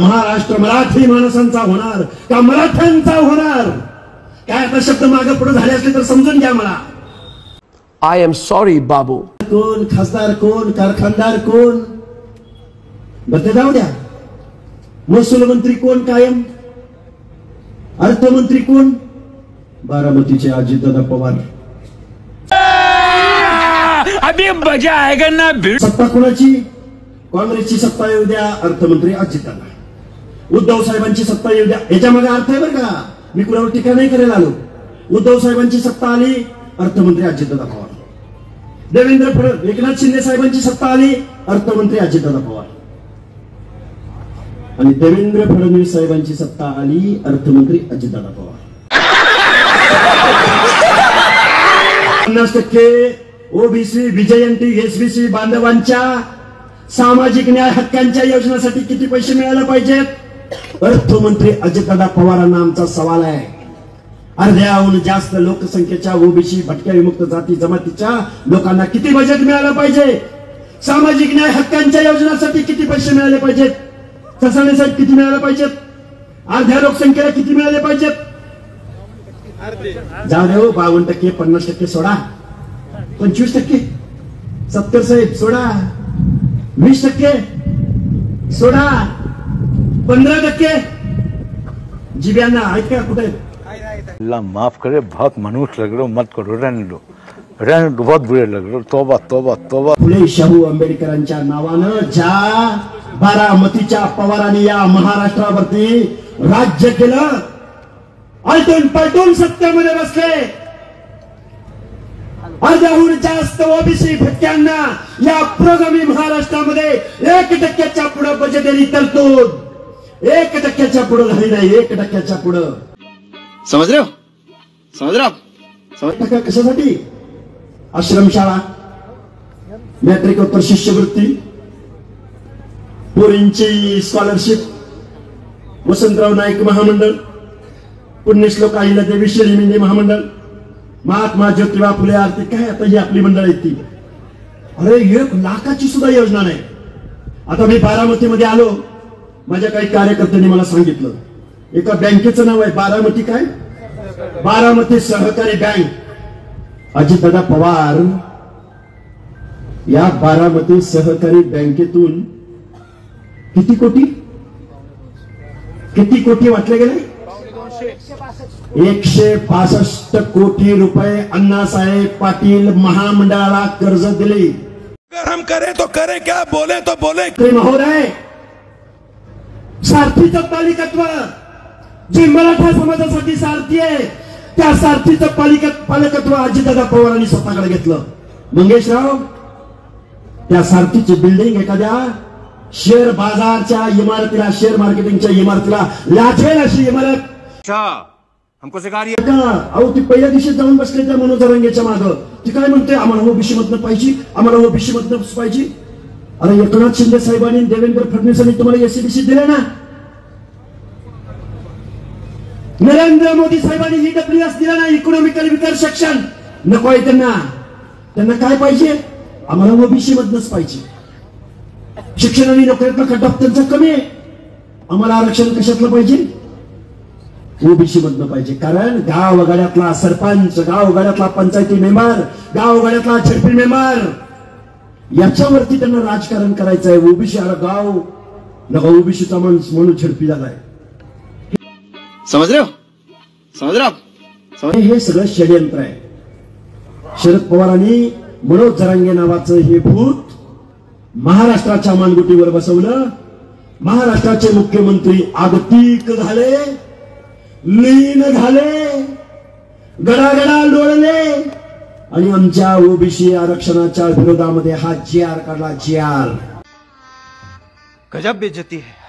महाराष्ट्र मराठी माणसांचा होणार का मराठ्यांचा होणार? काय आता शब्द मागे पुढे झाले असले तर समजून घ्या मला. आय एम सॉरी बाबू. कोण खासदार, कोण कारखानदार, कोण बदले जाऊ द्या. महसूल मंत्री कोण कायम, अर्थमंत्री कोण? बारामतीचे अजितदादा पवार. अभी मजा आएगा ना. सत्ता कोणाची? काँग्रेसची सत्ता येऊ द्या, अर्थमंत्री अजितदादा. उद्धव साहेबांची सत्ता येऊ द्या. याच्या मागे अर्थ आहे बरं का, मी कुणावर टीका नाही करायला आलो. उद्धव साहेबांची सत्ता आली, अर्थमंत्री अजितदादा पवार. देवेंद्र फडणवीस, एकनाथ शिंदे साहेबांची सत्ता आली, अर्थमंत्री अजितदादा पवार. आणि देवेंद्र फडणवीस साहेबांची सत्ता आली, अर्थमंत्री अजितदादा पवार. 50% ओबीसी, विजयंती, एसबीसी बांधवांच्या सामाजिक न्याय हक्कांच्या योजनेसाठी किती पैसे मिळायला पाहिजेत? अर्थमंत्री अजितदादा पवारांना आमचा सवाल आहे. अर्ध्याहून जास्त लोकसंख्येच्या ओबीसी, भटक्या विमुक्त जाती जमातीच्या लोकांना किती बजेट मिळालं पाहिजे? सामाजिक न्याय हक्कांच्या योजनेसाठी किती पैसे मिळाले पाहिजेत? ससाण्यासाठी किती मिळाले पाहिजेत? अर्ध्या लोकसंख्येला किती मिळाले पाहिजेत? जाऊ दे हो, 52%, 50% सोडा, 25%, 70 साहेब सोडा, 20% सोडा, 15%. जिब्यांना आहेत का कुठे? अल्लाह माफ करे, बहुत मनुष्य लग रहे हो, मत करो, रहने दो, बहुत बुरे लग रहे हो. तोबा तोबा तोबा. फुले शाहू आंबेडकरांच्या नावानं ज्या बारामतीच्या पवारांनी या महाराष्ट्रावरती राज्य केलं, आलटून पलटून सत्तेमध्ये बसले. अर्ध्याहून जास्त ओबीसी भटक्यांना या पुरोगामी महाराष्ट्रामध्ये 1% पुढे बजेटरी तरतूद, 1% पुढे झाली नाही, 1% पुढे. समझ रहे हो? समझ रहे हो? समजता का? कशासाठी? आश्रमशाळा, मॅट्रिकोत्तर शिष्यवृत्ती, पोरींची स्कॉलरशिप, वसंतराव नाईक महामंडळ, पुण्यश्लोक अहिल्यादेवी शिरीमिंदे महामंडळ, महात्मा ज्योतिबा फुले आरती, काय आता ही आपली मंडळ आहेत ती. अरे 1 लाखाची सुद्धा योजना नाही. आता मी बारामतीमध्ये आलो, माझ्या काही कार्यकर्त्यांनी मला सांगितलं एका बँकेचं नाव आहे बारामती, काय बारामती सहकारी बँक. अजितदादा पवार या बारामती सहकारी बँकेतून किती कोटी वाटले गेले? 165 कोटी रुपये अण्णासाहेब पाटील महामंडळाला कर्ज दिले. अगर हम करें तो करें, क्या बोले तो बोले. महोदय, सारथीचं पालिकत्व जे मराठा समाजासाठी सारथी आहे, त्या सारथीचं पालकत्व अजितदादा पवारांनी स्वतःकडे घेतलं. मंगेशराव, त्या सारथीची बिल्डिंग एखाद्या शेअर बाजारच्या इमारतीला, शेअर मार्केटिंगच्या इमारतीला लाचेल अशी इमारत. हमको सिखा रही का? अहो, ती पहिल्या दिवशी जाऊन बसले त्या मनोज जरांगेच्या मागं. ती काय म्हणते, आम्हाला ओबीसी मधनं पाहिजे, आम्हाला ओबीसी मधनं पाहिजे. अरे एकनाथ शिंदे साहेबांनी, देवेंद्र फडणवीसांनी तुम्हाला एससीबीसी दिले ना. नरेंद्र मोदी साहेबांनी ईडब्ल्यूएस दिला ना, इकॉनॉमिकल विकर सेक्शन. नको आहे त्यांना. त्यांना काय पाहिजे? आम्हाला ओबीसी मधनच पाहिजे. शिक्षण आणि नोकरीतला कट ऑफ त्यांचा कमी आहे, आम्हाला आरक्षण कशातलं पाहिजे? ओबीसी मधनं पाहिजे. कारण गाव वगाड्यातला सरपंच, गाव वगाड्यातला पंचायती मेंबर, गाव वगाड्यातला झडपी मेंबर, याच्यावरती त्यांना राजकारण करायचं आहे. ओबीसी गाव नका, ओबीसीचा माणूस म्हणून झडपी झालाय. समझ रहे हो? समझ रहे हो? हे सगळं षडयंत्र आहे. शरद पवारांनी मनोज जरांगे नावाचं हे भूत महाराष्ट्राच्या मानगुटीवर बसवलं. महाराष्ट्राचे मुख्यमंत्री आगतिक झाले, लीन झाले, गडागडा लोळले आणि आमच्या ओबीसी आरक्षणाच्या विरोधामध्ये हा GR काढला. GR. गजब बेइज्जती है.